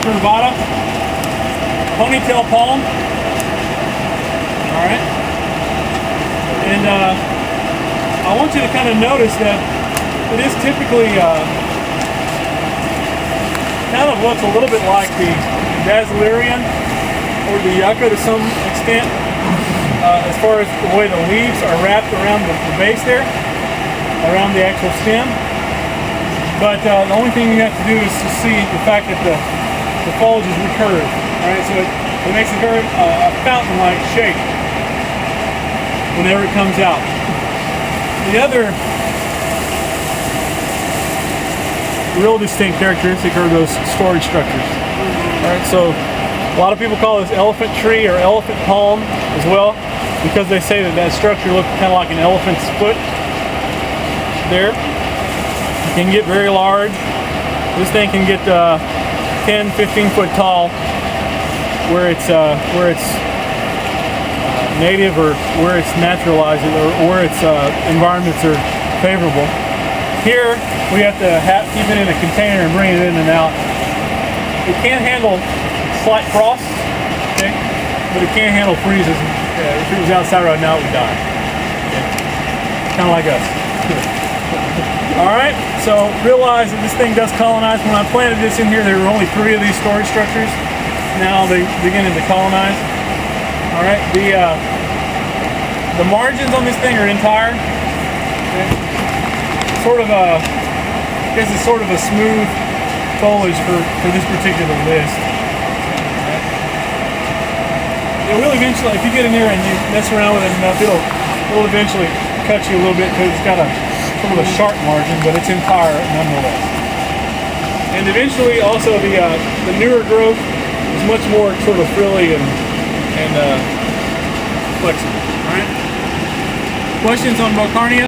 recurvata, ponytail palm. All right, and I want you to kind of notice that it is typically kind of looks a little bit like the Bazilarian or the yucca to some extent, as far as the way the leaves are wrapped around the base there, around the actual stem. But the only thing you have to do is to see the fact that the foliage is recurved. All right, so it makes a very fountain-like shape whenever it comes out. The other real distinct characteristic are those storage structures. All right, so a lot of people call this elephant tree or elephant palm as well, because they say that structure looks kind of like an elephant's foot there. It can get very large. This thing can get 10, 15 foot tall where it's native, or where it's naturalized, or where its environments are favorable. Here we have to keep it in a container and bring it in and out. It can handle slight frost, okay, but it can't handle freezes. If it was outside right now, it would die. Okay. Kind of like us. Alright, so realize that this thing does colonize. When I planted this in here, there were only 3 of these storage structures. Now they beginning to colonize. Alright, the margins on this thing are entire. Okay. Sort of a, I guess it's sort of a smooth foliage for this particular list. It will eventually, if you get in there and you mess around with it enough, it'll eventually cut you a little bit, because it's got sort of a sharp margin, but it's entire nonetheless. And eventually, also the newer growth is much more sort of frilly and flexible. All right. Questions on Beaucarnea?